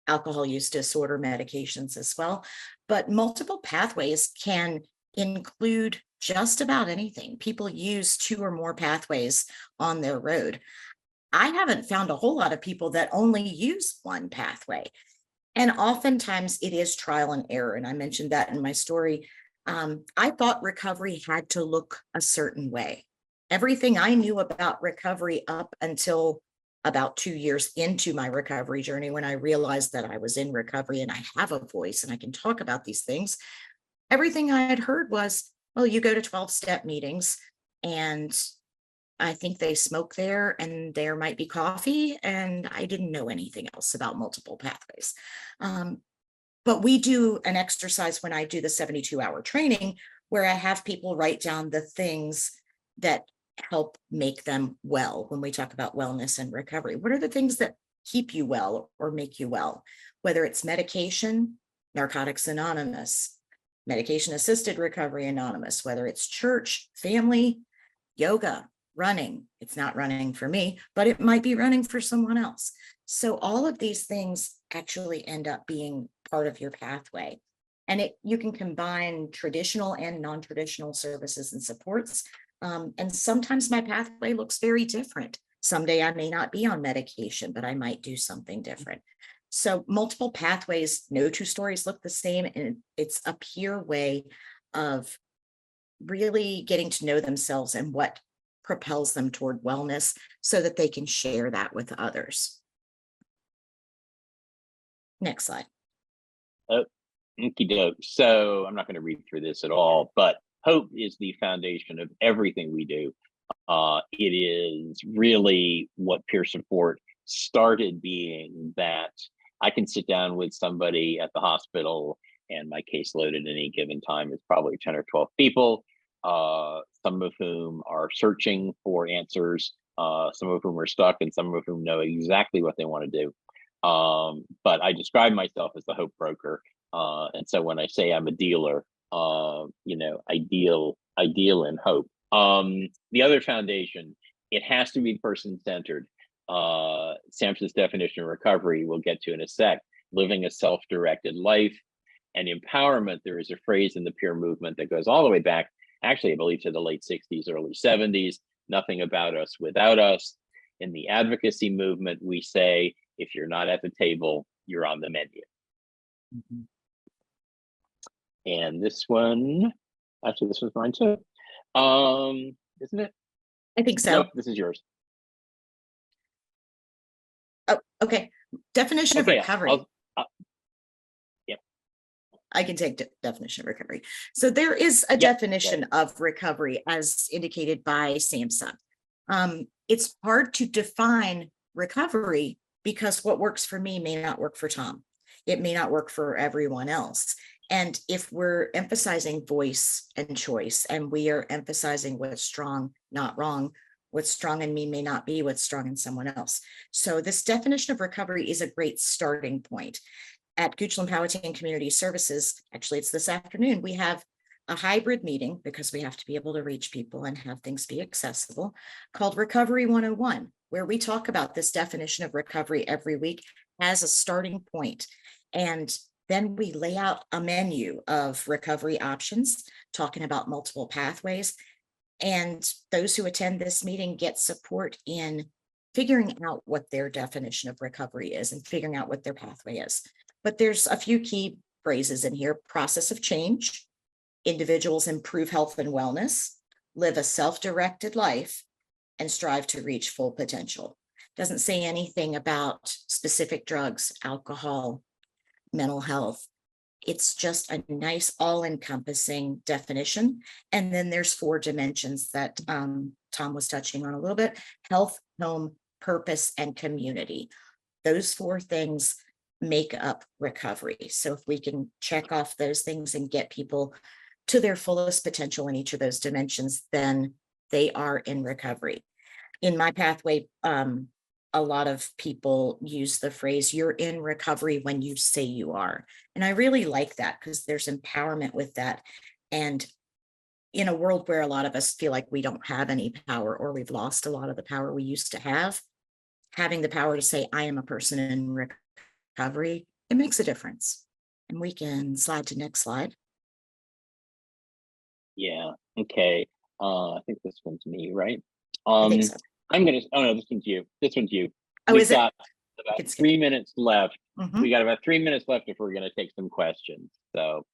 alcohol use disorder medications as well. But multiple pathways can include just about anything. People use 2 or more pathways on their road. I haven't found a whole lot of people that only use one pathway. And oftentimes it is trial and error. And I mentioned that in my story. I thought recovery had to look a certain way. Everything I knew about recovery up until about 2 years into my recovery journey, when I realized that I was in recovery and I have a voice and I can talk about these things, everything I had heard was, well, you go to 12-step meetings and I think they smoke there and there might be coffee, and I didn't know anything else about multiple pathways. But we do an exercise when I do the 72-hour training where I have people write down the things that help make them well. When we talk about wellness and recovery, what are the things that keep you well or make you well? Whether it's medication, Narcotics Anonymous, medication-assisted recovery anonymous, whether it's church, family, yoga, running. It's not running for me, but it might be running for someone else. So all of these things actually end up being part of your pathway. And you can combine traditional and non-traditional services and supports. And sometimes my pathway looks very different. Someday I may not be on medication, but I might do something different. So multiple pathways, no 2 stories look the same. And it's a peer way of really getting to know themselves and what propels them toward wellness so that they can share that with others. Next slide. Okie doke. So I'm not going to read through this at all, but hope is the foundation of everything we do. It is really what peer support started being, that I can sit down with somebody at the hospital and my caseload at any given time is probably 10 or 12 people, some of whom are searching for answers, some of whom are stuck, and some of whom know exactly what they want to do. But I describe myself as the hope broker. And so when I say I'm a dealer, I deal in hope. The other foundation it has to be person-centered. Sampson's definition of recovery we'll get to in a sec. Living a self-directed life and empowerment. There is a phrase in the peer movement that goes all the way back, actually, I believe, to the late 60s, early 70s. Nothing about us without us. In the advocacy movement, we say, if you're not at the table, you're on the menu. Mhm. And this one, actually, this one's mine too. Isn't it? I think so. Nope, this is yours. Oh, okay. Definition of Okay, recovery. Yep. I can take definition of recovery. So there is a Yep. definition of recovery as indicated by SAMHSA. It's hard to define recovery because what works for me may not work for Tom. It may not work for everyone else. And if we're emphasizing voice and choice, and we are emphasizing what's strong, not wrong, what's strong in me may not be what's strong in someone else. So this definition of recovery is a great starting point. At Goochland Powhatan Community Services, actually it's this afternoon, we have a hybrid meeting because we have to be able to reach people and have things be accessible, called Recovery 101, where we talk about this definition of recovery every week as a starting point. And then we lay out a menu of recovery options, talking about multiple pathways. And those who attend this meeting get support in figuring out what their definition of recovery is and figuring out what their pathway is. But there's a few key phrases in here: process of change, individuals improve health and wellness, live a self-directed life, and strive to reach full potential. Doesn't say anything about specific drugs, alcohol, mental health. It's just a nice all-encompassing definition. And then there's 4 dimensions that Tom was touching on a little bit: health, home, purpose, and community. Those 4 things make up recovery. So if we can check off those things and get people to their fullest potential in each of those dimensions, then they are in recovery. In my pathway, a lot of people use the phrase, you're in recovery when you say you are. And I really like that because there's empowerment with that. And in a world where a lot of us feel like we don't have any power, or we've lost a lot of the power we used to have, having the power to say, I am a person in recovery, it makes a difference. And we can slide to next slide. Yeah. Okay. I think this one's me, right? I think so. I'm gonna. Oh no, this one's you. This one's you. Oh, We've is it? got about 3 minutes left. Mhm. We got about 3 minutes left if we're gonna take some questions. So.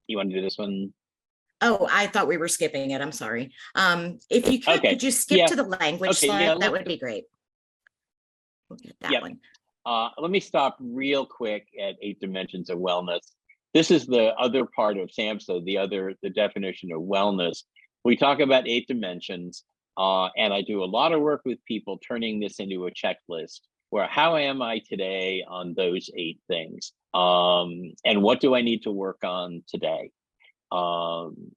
You want to do this one? Oh, I thought we were skipping it. I'm sorry. If you could, Okay. could you skip Yeah. to the language Okay, slide? yeah, That would be great. We'll get that Yep. one. Let me stop real quick at 8 dimensions of wellness. This is the other part of SAMHSA, the definition of wellness. We talk about 8 dimensions, and I do a lot of work with people turning this into a checklist where how am I today on those 8 things? And what do I need to work on today? And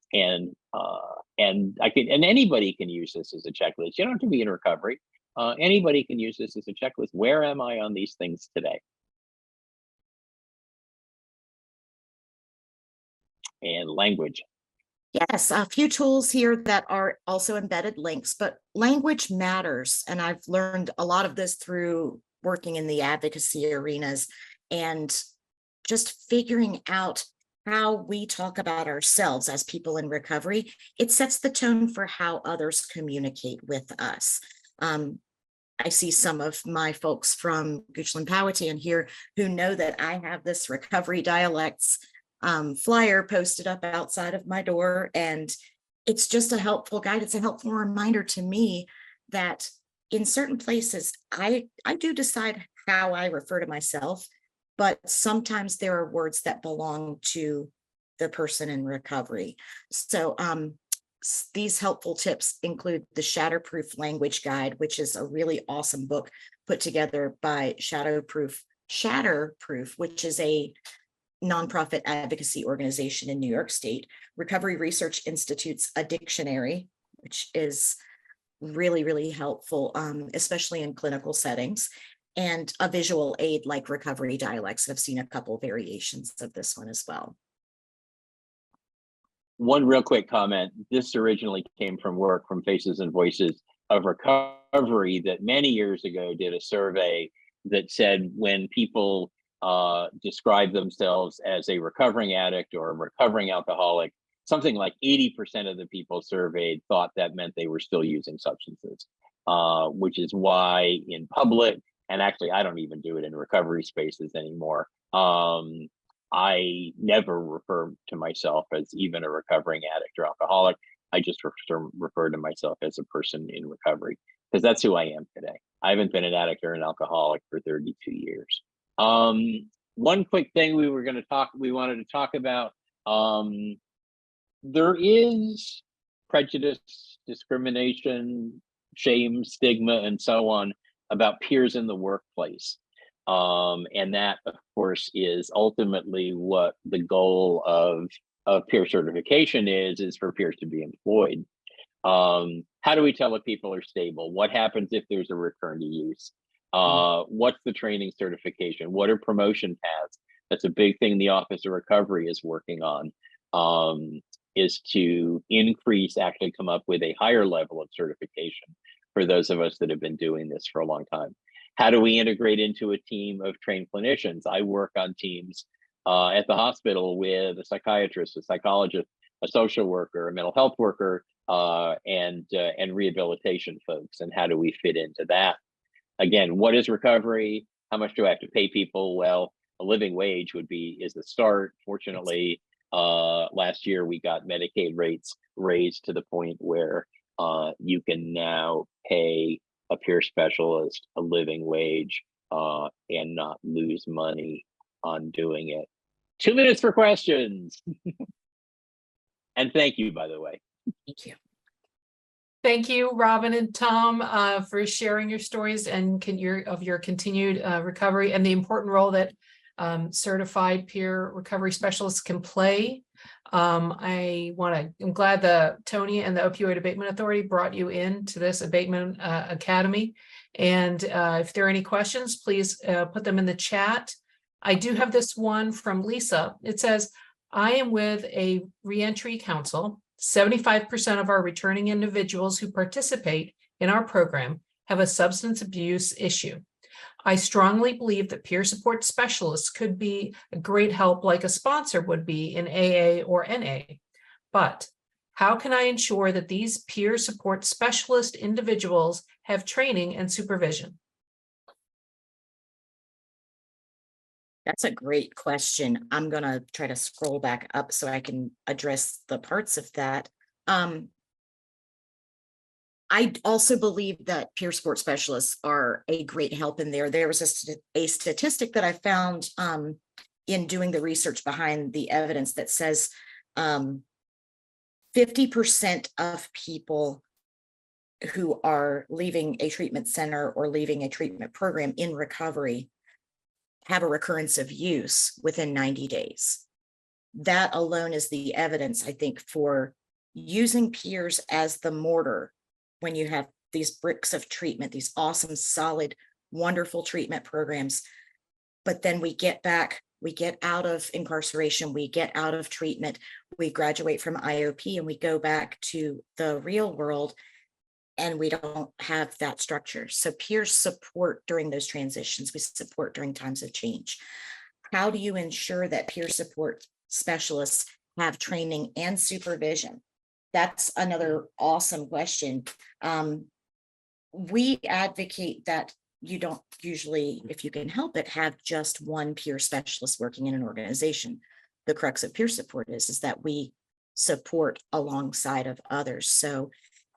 anybody can use this as a checklist. You don't have to be in recovery. Anybody can use this as a checklist. Where am I on these things today? And language. Yes, a few tools here that are also embedded links, but language matters. And I've learned a lot of this through working in the advocacy arenas and just figuring out how we talk about ourselves as people in recovery. It sets the tone for how others communicate with us. I see some of my folks from Goochland Powhatan here who know that I have this recovery dialects flyer posted up outside of my door. And it's just a helpful guide. It's a helpful reminder to me that in certain places, I do decide how I refer to myself, but sometimes there are words that belong to the person in recovery. So these helpful tips include the Shatterproof Language Guide, which is a really awesome book put together by Shatterproof, which is a nonprofit advocacy organization in New York State. Recovery Research Institute's a dictionary, which is really, really helpful, especially in clinical settings, and a visual aid like Recovery Dialects. I've seen a couple variations of this one as well. One real quick comment. This originally came from work from Faces and Voices of Recovery that many years ago did a survey that said when people describe themselves as a recovering addict or a recovering alcoholic, something like 80% of the people surveyed thought that meant they were still using substances, which is why in public, and actually I don't even do it in recovery spaces anymore, I never refer to myself as even a recovering addict or alcoholic. I just refer to myself as a person in recovery because that's who I am today. I haven't been an addict or an alcoholic for 32 years. One quick thing we wanted to talk about, there is prejudice, discrimination, shame, stigma, and so on about peers in the workplace. And that, of course, is ultimately what the goal of peer certification is for peers to be employed. How do we tell if people are stable? What happens if there's a return to use? What's the training certification? What are promotion paths? That's a big thing the Office of Recovery is working on, is to actually come up with a higher level of certification for those of us that have been doing this for a long time. How do we integrate into a team of trained clinicians? I work on teams at the hospital with a psychiatrist, a psychologist, a social worker, a mental health worker, and rehabilitation folks. And how do we fit into that? Again, what is recovery? How much do I have to pay people? Well, a living wage is the start. Fortunately, last year we got Medicaid rates raised to the point where you can now pay a peer specialist a living wage and not lose money on doing it. 2 minutes for questions. And thank you, by the way. Thank you. Thank you, Robyn and Tom, for sharing your stories and of your continued recovery and the important role that certified peer recovery specialists can play. I'm glad Tony and the Opioid Abatement Authority brought you into this Abatement Academy. And if there are any questions, please put them in the chat. I do have this one from Lisa. It says, I am with a reentry council. 75% of our returning individuals who participate in our program have a substance abuse issue. I strongly believe that peer support specialists could be a great help like a sponsor would be in AA or NA. But how can I ensure that these peer support specialist individuals have training and supervision? That's a great question. I'm going to try to scroll back up so I can address the parts of that. I also believe that peer support specialists are a great help in there. There was a statistic that I found in doing the research behind the evidence that says 50% of people who are leaving a treatment center or leaving a treatment program in recovery have a recurrence of use within 90 days. That alone is the evidence, I think, for using peers as the mortar when you have these bricks of treatment, these awesome, solid, wonderful treatment programs. But then we get out of incarceration, we get out of treatment, we graduate from IOP and we go back to the real world and we don't have that structure. So peers support during those transitions, we support during times of change. How do you ensure that peer support specialists have training and supervision? That's another awesome question. We advocate that you don't usually, if you can help it, have just one peer specialist working in an organization. The crux of peer support is that we support alongside of others. So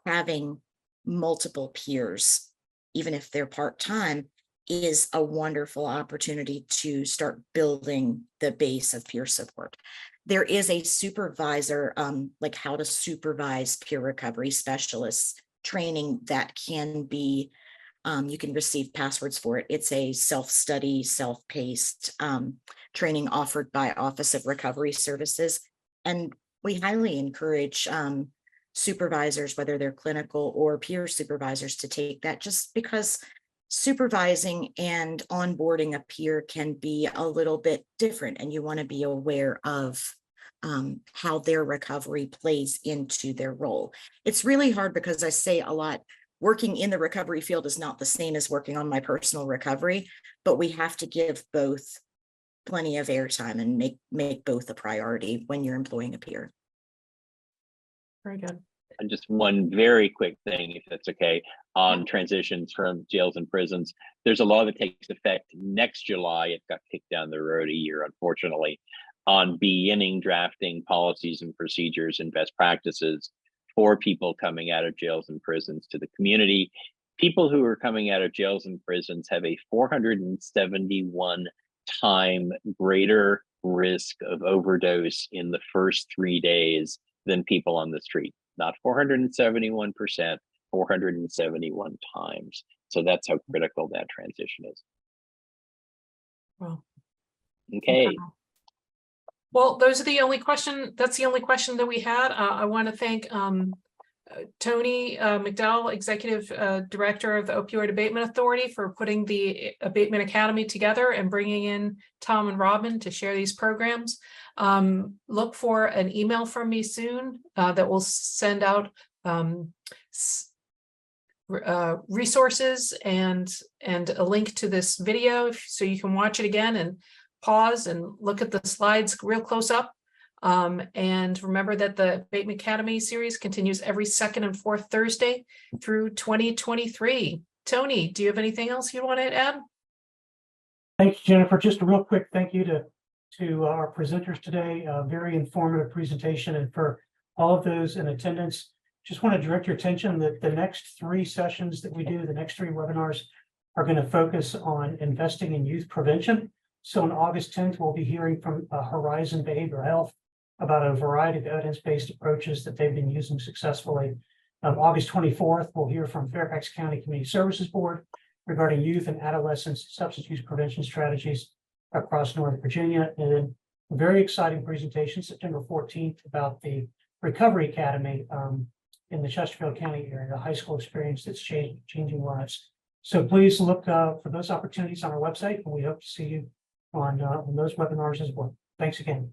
having multiple peers, even if they're part-time, is a wonderful opportunity to start building the base of peer support. There is a supervisor, like how to supervise peer recovery specialists training that can be, you can receive passwords for it. It's a self-study, self-paced training offered by Office of Recovery Services. And we highly encourage supervisors, whether they're clinical or peer supervisors, to take that, just because supervising and onboarding a peer can be a little bit different, and you want to be aware of how their recovery plays into their role. It's really hard because I say a lot, working in the recovery field is not the same as working on my personal recovery, but we have to give both plenty of airtime and make both a priority when you're employing a peer. Very good. And just one very quick thing, if that's okay, on transitions from jails and prisons. There's a law that takes effect next July. It got kicked down the road a year, unfortunately, on beginning drafting policies and procedures and best practices for people coming out of jails and prisons to the community. People who are coming out of jails and prisons have a 471 time greater risk of overdose in the first 3 days than people on the street. Not 471%, 471 times. So that's how critical that transition is. Well, Okay. well, those are the only question. That's the only question that we had. I want to thank Tony McDowell, Executive Director of the Opioid Abatement Authority, for putting the Abatement Academy together and bringing in Tom and Robyn to share these programs. Look for an email from me soon that will send out resources and a link to this video so you can watch it again and pause and look at the slides real close up. And remember that the Abatement Academy series continues every second and fourth Thursday through 2023. Tony, do you have anything else you want to add? Thank you, Jennifer. Just a real quick thank you to our presenters today. A very informative presentation, and for all of those in attendance, just want to direct your attention that the next 3 sessions that we do, the next 3 webinars, are going to focus on investing in youth prevention. So on August 10th, we'll be hearing from Horizon Behavioral Health about a variety of evidence-based approaches that they've been using successfully. August 24th, we'll hear from Fairfax County Community Services Board regarding youth and adolescents substance use prevention strategies across Northern Virginia. And then a very exciting presentation, September 14th, about the Recovery Academy in the Chesterfield County area, the high school experience that's changing lives. So please look for those opportunities on our website, and we hope to see you on those webinars as well. Thanks again.